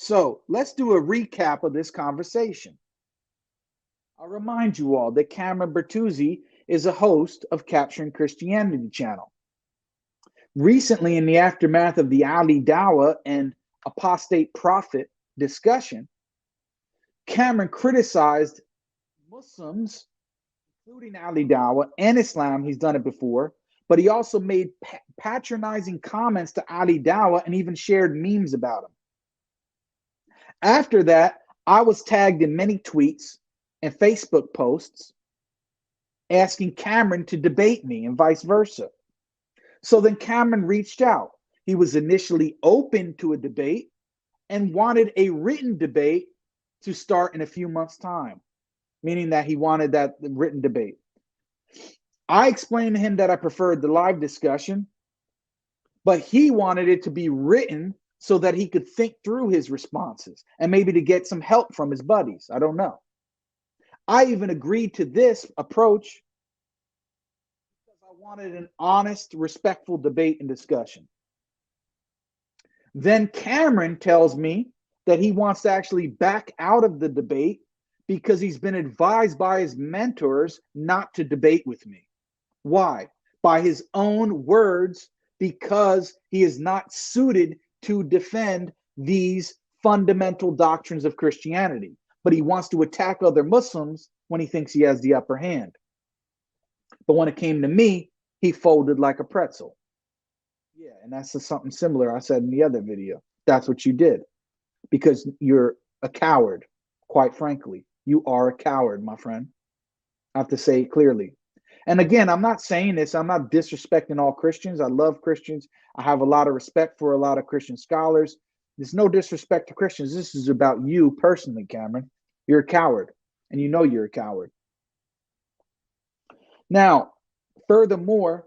So let's do a recap of this conversation. I'll remind you all that Cameron Bertuzzi is a host of Capturing Christianity channel. Recently, in the aftermath of the Ali Dawah and apostate prophet discussion, Cameron criticized Muslims, including Ali Dawah and Islam. He's done it before, but he also made patronizing comments to Ali Dawah and even shared memes about him. After that, I was tagged in many tweets and Facebook posts asking Cameron to debate me and vice versa. So then Cameron reached out. He was initially open to a debate and wanted a written debate to start in a few months' time, meaning that he wanted that written debate. I explained to him that I preferred the live discussion, but he wanted it to be written so that he could think through his responses and maybe to get some help from his buddies. I don't know. I even agreed to this approach because I wanted an honest, respectful debate and discussion. Then Cameron tells me that he wants to actually back out of the debate because he's been advised by his mentors not to debate with me. Why? By his own words, because he is not suited to defend these fundamental doctrines of Christianity, but he wants to attack other Muslims when he thinks he has the upper hand. But when it came to me, he folded like a pretzel. Yeah, and that's something similar I said in the other video. That's what you did because you're a coward, quite frankly. You are a coward, my friend. I have to say it clearly. And again, I'm not saying this, I'm not disrespecting all Christians. I love Christians. I have a lot of respect for a lot of Christian scholars. There's no disrespect to Christians. This is about you personally, Cameron. You're a coward, and you know you're a coward. Now, furthermore,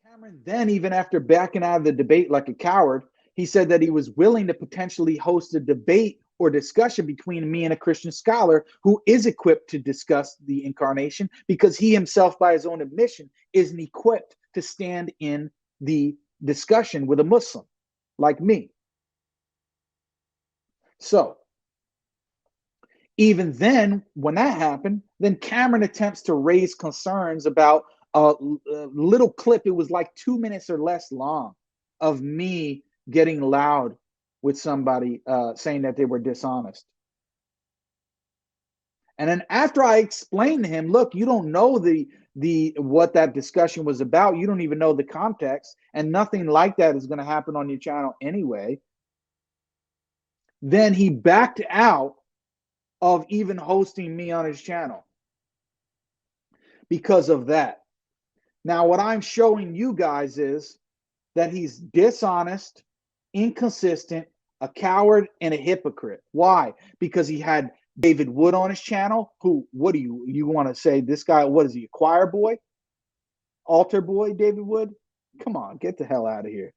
Cameron then, even after backing out of the debate like a coward, he said that he was willing to potentially host a debate or discussion between me and a Christian scholar who is equipped to discuss the incarnation because he himself, by his own admission, isn't equipped to stand in the discussion with a Muslim like me. So, even then, when that happened, then Cameron attempts to raise concerns about a little clip. It was like 2 minutes or less long of me getting loud with somebody saying that they were dishonest. And then after I explained to him, look, you don't know the what that discussion was about. You don't even know the context, and nothing like that is going to happen on your channel anyway. Then he backed out of even hosting me on his channel because of that. Now, what I'm showing you guys is that he's dishonest, inconsistent, a coward, and a hypocrite. Why? Because he had David Wood on his channel, who, what do you want to say? This guy, what is he, a choir boy? Altar boy, David Wood? Come on, get the hell out of here.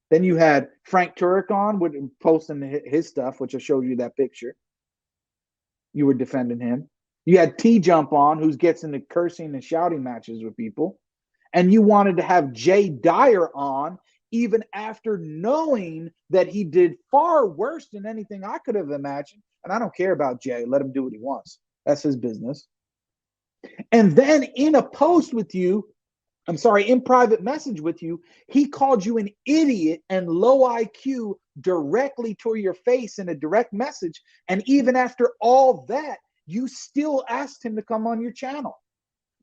Then you had Frank Turek on with posting his stuff, which I showed you that picture. You were defending him. You had T-Jump on, who gets into cursing and shouting matches with people. And you wanted to have Jay Dyer on, even after knowing that he did far worse than anything I could have imagined. And I don't care about Jay. Let him do what he wants. That's his business. And then in a post with you, in private message with you, he called you an idiot and low IQ directly to your face in a direct message. And even after all that, you still asked him to come on your channel.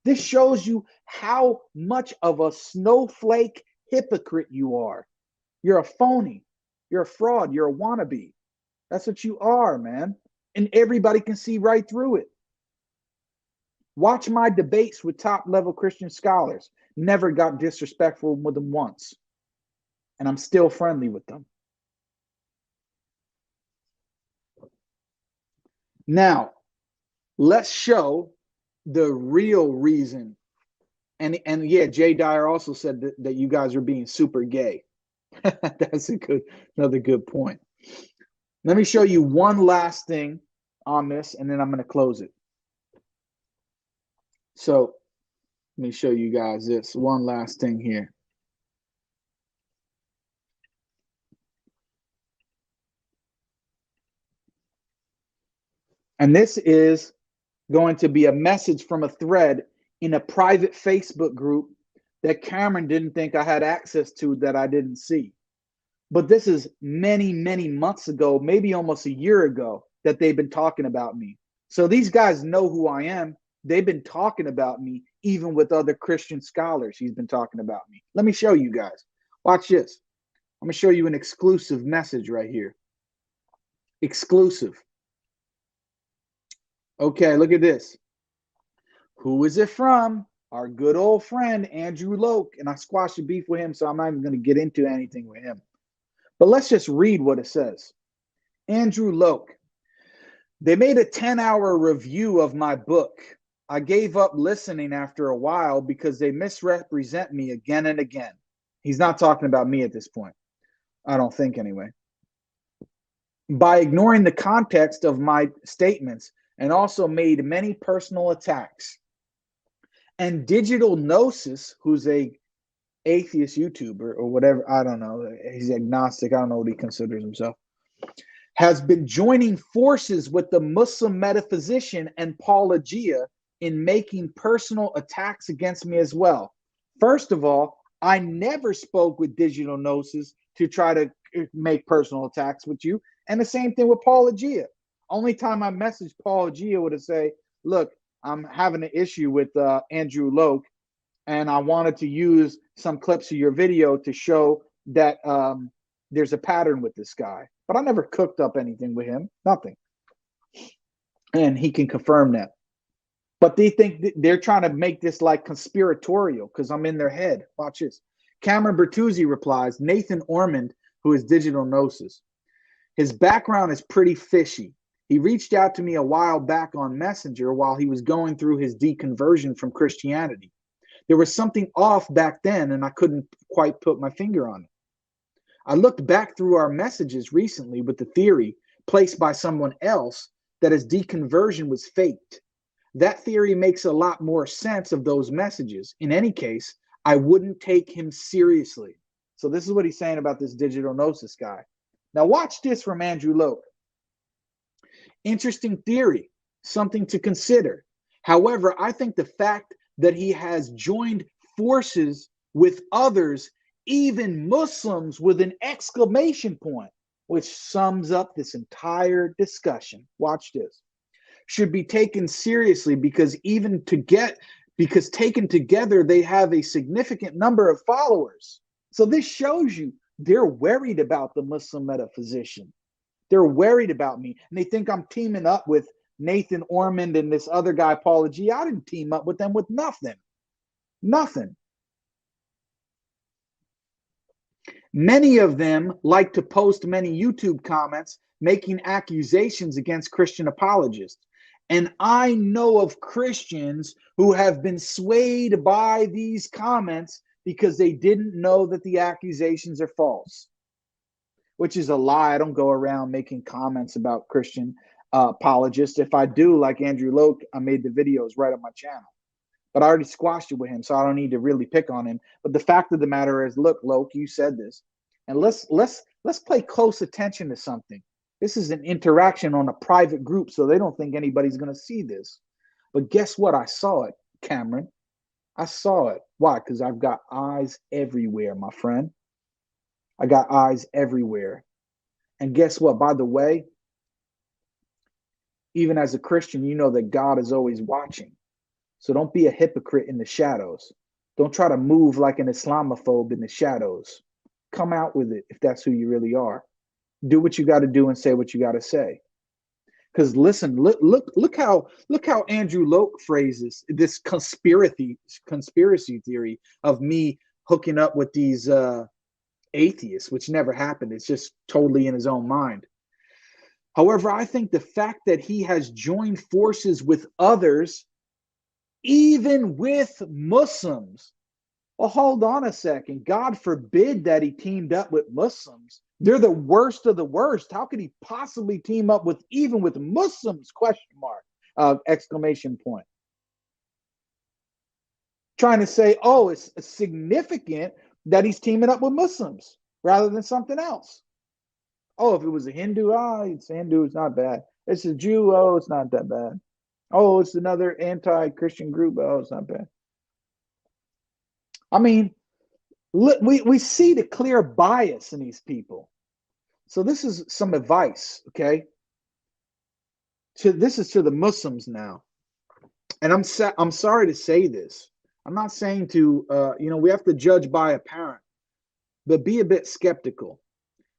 This shows you how much of a snowflake hypocrite you are. You're a phony. You're a fraud. You're a wannabe. That's what you are, man. And everybody can see right through it. Watch my debates with top-level Christian scholars. Never got disrespectful with them once. And I'm still friendly with them. Now, let's show the real reason. And yeah, Jay Dyer also said that you guys are being super gay. That's another good point. Let me show you one last thing on this, and then I'm going to close it. So let me show you guys this one last thing here. And this is going to be a message from a thread in a private Facebook group that Cameron didn't think I had access to, that I didn't see. But this is many, many months ago, maybe almost a year ago, that they've been talking about me. So these guys know who I am. They've been talking about me, even with other Christian scholars. He's been talking about me. Let me show you guys. Watch this. I'm going to show you an exclusive message right here. Exclusive. Okay, look at this. Who is it from? Our good old friend, Andrew Loke. And I squashed the beef with him, so I'm not even going to get into anything with him. But let's just read what it says. Andrew Loke. They made a 10-hour review of my book. I gave up listening after a while because they misrepresent me again and again. He's not talking about me at this point. I don't think anyway. By ignoring the context of my statements, and also made many personal attacks. And Digital Gnosis, who's a atheist YouTuber or whatever, I don't know, he's agnostic, I don't know what he considers himself, has been joining forces with the Muslim metaphysician and Paulogia in making personal attacks against me as well. First of all, I never spoke with Digital Gnosis to try to make personal attacks with you. And the same thing with Paulogia. Only time I messaged Paulogia would have say, look, I'm having an issue with Andrew Loke, and I wanted to use some clips of your video to show that there's a pattern with this guy. But I never cooked up anything with him, nothing. And he can confirm that. But they think they're trying to make this like conspiratorial because I'm in their head. Watch this. Cameron Bertuzzi replies, Nathan Ormond, who is Digital Gnosis. His background is pretty fishy. He reached out to me a while back on Messenger while he was going through his deconversion from Christianity. There was something off back then, and I couldn't quite put my finger on it. I looked back through our messages recently with the theory placed by someone else that his deconversion was faked. That theory makes a lot more sense of those messages. In any case, I wouldn't take him seriously. So this is what he's saying about this Digital Gnosis guy. Now watch this from Andrew Loke. Interesting theory, something to consider. However, I think the fact that he has joined forces with others, even Muslims, with an exclamation point, which sums up this entire discussion. Watch this. Should be taken seriously because taken together, they have a significant number of followers. So this shows you they're worried about the Muslim metaphysician. They're worried about me, and they think I'm teaming up with Nathan Ormond and this other guy, Paula G. I didn't team up with them with nothing. Nothing. Many of them like to post many YouTube comments making accusations against Christian apologists. And I know of Christians who have been swayed by these comments because they didn't know that the accusations are false, which is a lie. I don't go around making comments about Christian apologists. If I do, like Andrew Loke, I made the videos right on my channel. But I already squashed it with him, so I don't need to really pick on him. But the fact of the matter is, look, Loke, you said this. And let's pay close attention to something. This is an interaction on a private group, so they don't think anybody's going to see this. But guess what? I saw it, Cameron. I saw it. Why? Because I've got eyes everywhere, my friend. I got eyes everywhere. And guess what? By the way, even as a Christian, you know that God is always watching. So don't be a hypocrite in the shadows. Don't try to move like an Islamophobe in the shadows. Come out with it if that's who you really are. Do what you got to do and say what you got to say. Because listen, look how Andrew Loke phrases this conspiracy theory of me hooking up with these atheists, which never happened. It's just totally in his own mind. However, I think the fact that he has joined forces with others, even with Muslims. Well, hold on a second. God forbid that he teamed up with Muslims. They're the worst of the worst. How could he possibly team up with even with Muslims? Question mark, exclamation point. Trying to say, oh, it's significant that he's teaming up with Muslims rather than something else. Oh, if it was a Hindu, it's a Hindu, it's not bad. It's a Jew, oh, it's not that bad. Oh, it's another anti-Christian group, oh, it's not bad. I mean, we see the clear bias in these people. So this is some advice, okay? This is to the Muslims now, and I'm sorry to say this. I'm not saying to we have to judge by apparent, but be a bit skeptical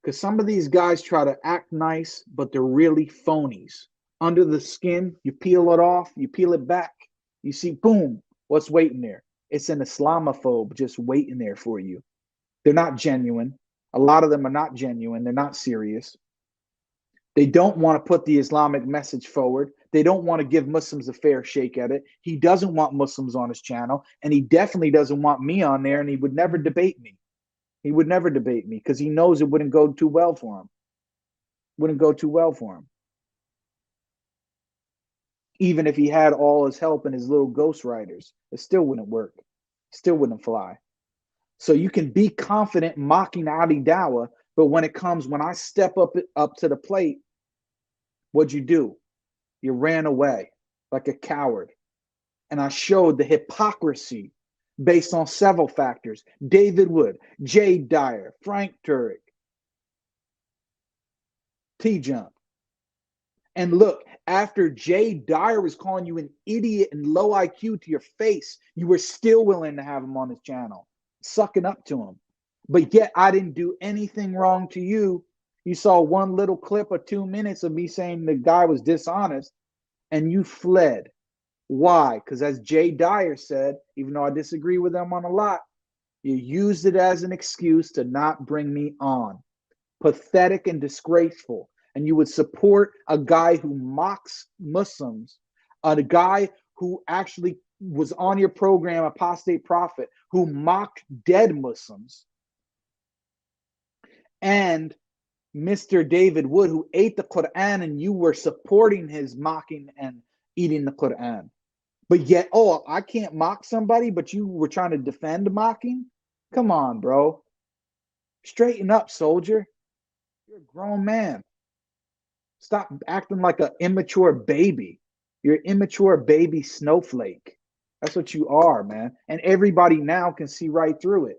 because some of these guys try to act nice, but they're really phonies. Under the skin, you peel it off, you peel it back, you see, boom, what's waiting there? It's an Islamophobe just waiting there for you. They're not genuine. A lot of them are not genuine. They're not serious. They don't want to put the Islamic message forward. They don't want to give Muslims a fair shake at it. He doesn't want Muslims on his channel, and he definitely doesn't want me on there, and he would never debate me. He would never debate me because he knows it wouldn't go too well for him. Wouldn't go too well for him. Even if he had all his help and his little ghostwriters, it still wouldn't work. Still wouldn't fly. So you can be confident mocking Ali Dawa, but when I step up to the plate, what'd you do? You ran away like a coward. And I showed the hypocrisy based on several factors. David Wood, Jay Dyer, Frank Turek, T-Jump. And look, after Jay Dyer was calling you an idiot and low IQ to your face, you were still willing to have him on his channel, sucking up to him. But yet I didn't do anything wrong to you. You saw one little clip of 2 minutes of me saying the guy was dishonest, and you fled. Why? Because as Jay Dyer said, even though I disagree with him on a lot, you used it as an excuse to not bring me on. Pathetic and disgraceful. And you would support a guy who mocks Muslims, a guy who actually was on your program, Apostate Prophet, who mocked dead Muslims, and Mr. David Wood, who ate the Quran, and you were supporting his mocking and eating the Quran. But yet, oh, I can't mock somebody, but you were trying to defend mocking? Come on, bro. Straighten up, soldier. You're a grown man. Stop acting like an immature baby. You're an immature baby snowflake. That's what you are, man. And everybody now can see right through it.